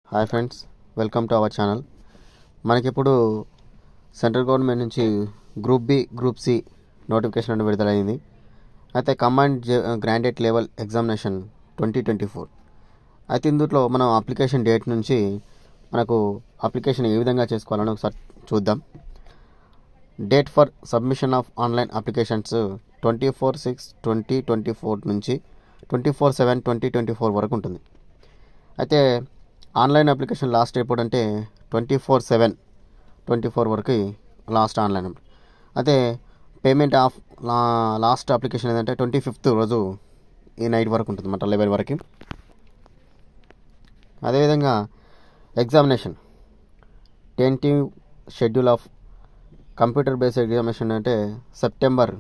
Hi friends, welcome to our channel. మనకిప్పుడు central government నుంచి group B, group C notification అనేది విడుదలైంది. అయితే కంబైన్డ్ గ్రాడ్యుయేట్ లెవెల్ ఎగ్జామినేషన్ 2024. అయితే ఇందులో మనం అప్లికేషన్ డేట్ నుంచి మనకు అప్లికేషన్ ఏ విధంగా చేసుకోవాలని ఒకసారి చూద్దాం. Date for submission of online applications 24/6/2024 నుంచి 24/7/2024 వరకు ఉంటుంది. అయితే ఆన్లైన్ అప్లికేషన్ లాస్ట్ ఎప్పుడు అంటే 24/7/24 వరకు లాస్ట్ ఆన్లైన్. అయితే పేమెంట్ ఆఫ్ లాస్ట్ అప్లికేషన్ ఏంటంటే 25th రోజు ఈ నైట్ వరకు ఉంటుంది అన్నమాట, 11 వరకు. అదేవిధంగా examination tentative schedule of computer based examination అంటే సెప్టెంబర్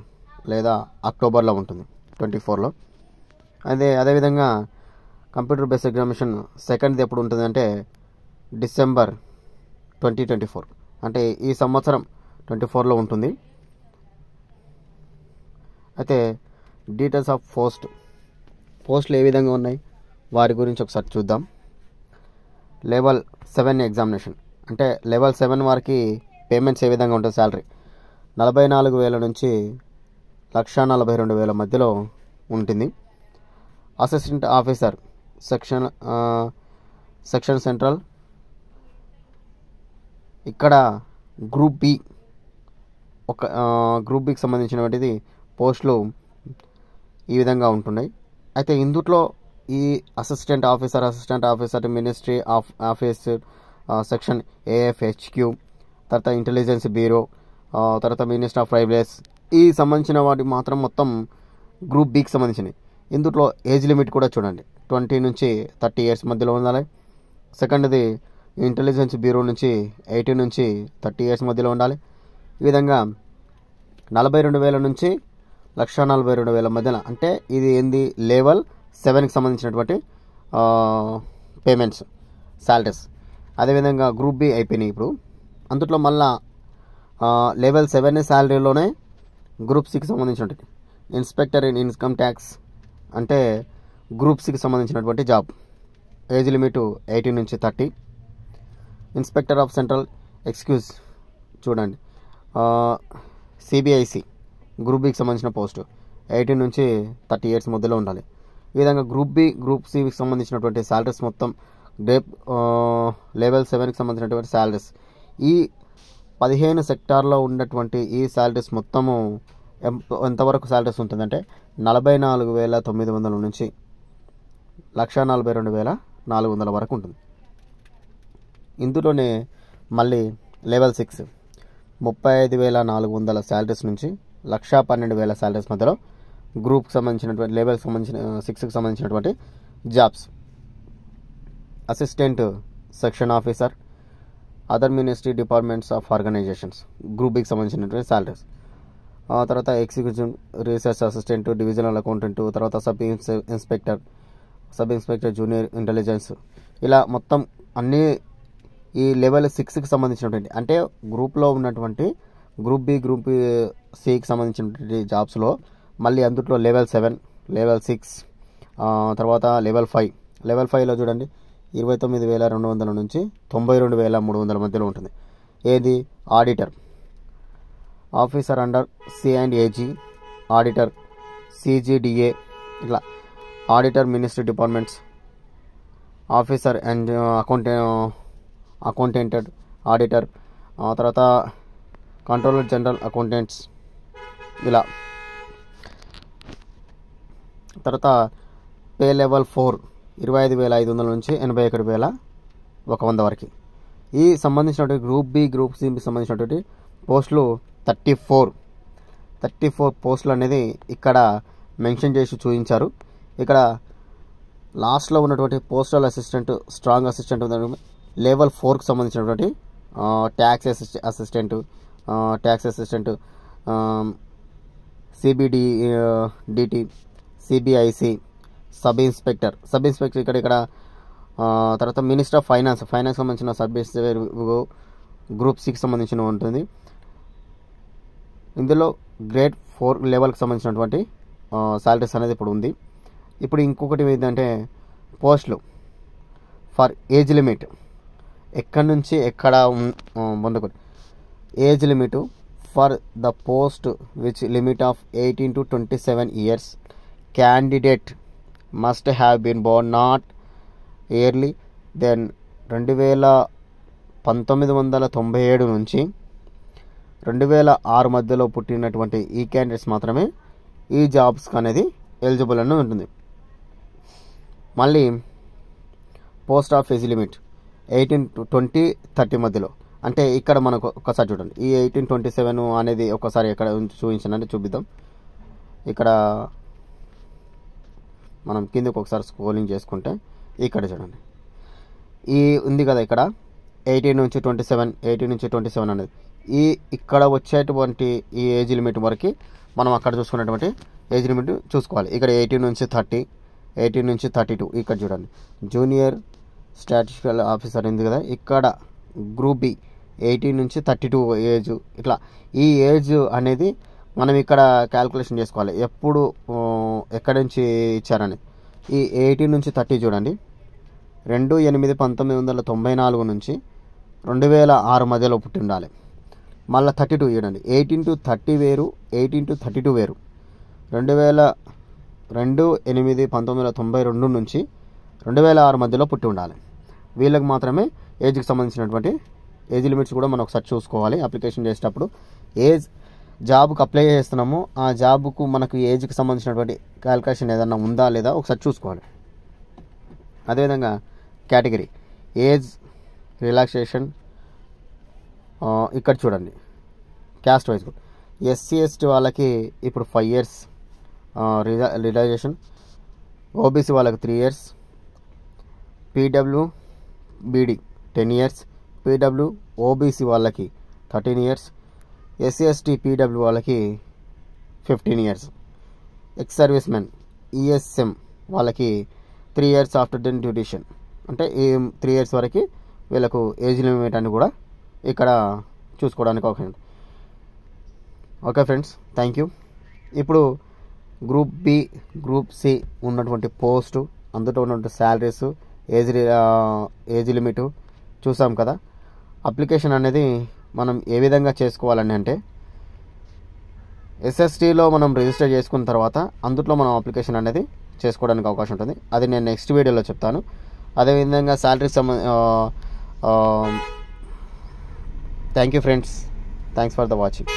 లేదా అక్టోబర్లో ఉంటుంది, 24లో. అదేవిధంగా కంప్యూటర్ బేస్డ్ ఎగ్జామినేషన్ సెకండ్ది ఎప్పుడు ఉంటుంది అంటే డిసెంబర్ 2024, అంటే ఈ సంవత్సరం 24లో ఉంటుంది. అయితే డీటెయిల్స్ ఆఫ్ పోస్టులు ఏ విధంగా ఉన్నాయి వారి గురించి ఒకసారి చూద్దాం. లెవెల్ 7 ఎగ్జామినేషన్ అంటే లెవెల్ 7 వారికి పేమెంట్స్ ఏ విధంగా ఉంటుంది. శాలరీ 44,000 నుంచి 1,42,000 మధ్యలో ఉంటుంది. అసిస్టెంట్ ఆఫీసర్ సెక్షన్ సెంట్రల్, ఇక్కడ గ్రూప్ బి గ్రూప్ బికి సంబంధించినటువంటిది పోస్టులు ఈ విధంగా ఉంటున్నాయి. అయితే ఇందులో ఈ assistant officer ministry of office section AFHQ, తర్వాత ఇంటెలిజెన్స్ బ్యూరో, తర్వాత మినిస్టర్ ఆఫ్ రైల్వేస్, ఈ సంబంధించిన వాటికి మాత్రం మొత్తం గ్రూప్ బికి సంబంధించినవి. ఇందులో ఏజ్ లిమిట్ కూడా చూడండి, 20 నుంచి 30 years మధ్యలో ఉండాలి. సెకండ్ది ఇంటెలిజెన్స్ బ్యూరో నుంచి 18 నుంచి 30 years మధ్యలో ఉండాలి. ఈ విధంగా 42,000 నుంచి 1,42,000 మధ్యలో, అంటే ఇది ఏంది లెవెల్ 7కి సంబంధించినటువంటి పేమెంట్స్ శాలరీస్. అదేవిధంగా గ్రూప్ బి అయిపోయినాయి. ఇప్పుడు అందులో మళ్ళా లెవెల్ 7 శాలరీలోనే గ్రూప్ సికి సంబంధించినటువంటి ఇన్స్పెక్టర్ ఇన్ ఇన్కమ్ ట్యాక్స్ అంటే గ్రూప్ సికి సంబంధించినటువంటి జాబ్. ఏజ్ లిమిట్ 18 నుంచి 30. ఇన్స్పెక్టర్ ఆఫ్ సెంట్రల్ ఎక్స్క్యూజ్ చూడండి, CBIC గ్రూప్ బికి సంబంధించిన పోస్టు 18 నుంచి 30 years మధ్యలో ఉండాలి. ఈ విధంగా గ్రూప్ బి, గ్రూప్ సికి సంబంధించినటువంటి శాలరీస్ మొత్తం లెవెల్ 7కి సంబంధించినటువంటి శాలరీస్, ఈ 15 సెక్టార్లో ఉన్నటువంటి ఈ శాలరీస్ మొత్తము ఎంతవరకు శాలరీస్ ఉంటుందంటే 44,900 నుంచి 142,400 వరకు ఉంటుంది. ఇందులోనే మళ్ళీ లెవెల్ 6 35,400 శాలరీస్ నుంచి 112,000 శాలరీస్ మధ్యలో గ్రూప్కి సంబంధించినటువంటి లెవెల్కి సంబంధించిన 6కి సంబంధించినటువంటి jobs. Assistant section officer, other ministry departments of organisations group బికి సంబంధించినటువంటి శాలరీస్. తర్వాత executive research assistant, divisional accountant, తర్వాత సబ్ ఇన్స్పెక్టర్ జూనియర్ ఇంటెలిజెన్స్, ఇలా మొత్తం అన్నీ ఈ లెవెల్ 6కి సంబంధించినటువంటి, అంటే గ్రూప్లో ఉన్నటువంటి గ్రూప్ బి, గ్రూప్ సికి సంబంధించినటువంటి జాబ్స్లో మళ్ళీ అందులో లెవెల్ 7, లెవెల్ 6, తర్వాత లెవెల్ 5. లెవెల్ 5లో చూడండి 29,200 నుంచి 92,300 మధ్యలో ఉంటుంది. ఏది auditor, officer under C&AG, auditor CGDA, ఇట్లా auditor ministry departments, officer and అకౌంటెంటెడ్ ఆడిటర్, తర్వాత కంట్రోలర్ జనరల్ అకౌంటెంట్స్, ఇలా. తర్వాత పే లెవెల్ 4 25,500 నుంచి 81,100 వరకు. ఈ సంబంధించినటువంటి గ్రూప్ బి, గ్రూప్ సికి సంబంధించినటువంటి పోస్టులు 34 పోస్టులు అనేది ఇక్కడ మెన్షన్ చేసి చూపించారు. ఇక్కడ లాస్ట్లో ఉన్నటువంటి postal assistant, strong assistant level 4కి సంబంధించినటువంటి tax assistant, CBDT, CBIC, sub inspector ఇక్కడ తర్వాత మినిస్టర్ ఆఫ్ ఫైనాన్స్ సంబంధించిన సబ్ ఇన్స్పెక్టర్ గ్రూప్ సికి సంబంధించిన ఉంటుంది. ఇందులో గ్రేడ్ 4 లెవెల్కి సంబంధించినటువంటి శాలరీస్ అనేది ఇప్పుడు ఉంది. ఇప్పుడు ఇంకొకటి ఏంటంటే పోస్టులు ఫర్ ఏజ్ లిమిట్ ఎక్కడి నుంచి ఎక్కడ పొందకూడదు. Age limit for the post which limit of 18 to 27 years candidate must have been born not early than 1997 నుంచి 2006 మధ్యలో పుట్టినటువంటి ఈ క్యాండిడేట్స్ మాత్రమే ఈ జాబ్స్కి అనేది ఎలిజిబుల్ అని ఉంటుంది. మళ్ళీ post of age limit 18 to 20, 30 మధ్యలో. అంటే ఇక్కడ మనకు ఒకసారి చూడండి, ఈ 1827 అనేది ఒకసారి ఎక్కడ చూపించానంటే చూపిద్దాం. ఇక్కడ మనం కిందకి ఒకసారి స్క్రోలింగ్ చేసుకుంటే ఇక్కడ చూడండి, ఈ ఉంది కదా ఇక్కడ 18 నుంచి 27 అనేది ఇక్కడ వచ్చేటువంటి ఈ ఏజ్ లిమిట్ వరకు మనం అక్కడ చూసుకున్నటువంటి ఏజ్ లిమిట్ చూసుకోవాలి. ఇక్కడ 18 నుంచి 30, 18 నుంచి 32 ఇక్కడ చూడండి. జూనియర్ స్టాటిస్టికల్ ఆఫీసర్ ఉంది కదా, ఇక్కడ గ్రూప్ బి 18 నుంచి 32 ఏజ్. ఇట్లా ఈ ఏజ్ అనేది మనం ఇక్కడ క్యాల్కులేషన్ చేసుకోవాలి ఎప్పుడు ఎక్కడి నుంచి ఇచ్చారని. ఈ 18 నుంచి 30 చూడండి, 2/8/1994 నుంచి 2006 మధ్యలో పుట్టి ఉండాలి. మళ్ళీ 32 చూడండి, 18 to 30 వేరు, 18 to 32 వేరు. 2/8/1992 నుంచి 2006 మధ్యలో పుట్టి ఉండాలి. వీళ్ళకి మాత్రమే ఏజ్కి సంబంధించినటువంటి ఏజ్ లిమిట్స్ కూడా మనం ఒకసారి చూసుకోవాలి. అప్లికేషన్ చేసేటప్పుడు ఏజ్ జాబ్కి అప్లై చేస్తున్నామో ఆ జాబ్కు మనకు ఏజ్కి సంబంధించినటువంటి క్యాల్కులేషన్ ఏదన్నా ఉందా లేదా ఒకసారి చూసుకోవాలి. అదేవిధంగా కేటగిరీ ఏజ్ రిలాక్సేషన్ ఇక్కడ చూడండి, క్యాస్ట్ వైజ్ కూడా ఎస్సీ ఎస్టీ వాళ్ళకి ఇప్పుడు 5 years రిలాక్సేషన్, ఓబీసీ వాళ్ళకి 3 years, PWBD 10 years, PW OBC వాళ్ళకి 13 years, ఎస్సీ ఎస్టీ పీడబ్ల్యూ వాళ్ళకి 15 years, ex service men ESM వాళ్ళకి 3 years ఆఫ్టర్ దెన్ డ్యూరేషన్. అంటే ఈ 3 years వరకు వీళ్ళకు ఏజ్ లిమిట్ అని కూడా ఇక్కడ చూసుకోవడానికి అవకాశం ఉంది. Okay friends, thank you. ఇప్పుడు గ్రూప్ బి, గ్రూప్ సి ఉన్నటువంటి పోస్టు, అందులో ఉన్నటువంటి శాలరీస్, ఏజ్ లిమిట్ చూసాం కదా. అప్లికేషన్ అనేది మనం ఏ విధంగా చేసుకోవాలని అంటే ఎస్ఎస్టీలో మనం రిజిస్టర్ చేసుకున్న తర్వాత అందులో మనం అప్లికేషన్ అనేది చేసుకోవడానికి అవకాశం ఉంటుంది. అది నేను నెక్స్ట్ వీడియోలో చెప్తాను. అదేవిధంగా salary thank you friends, thanks for the watching.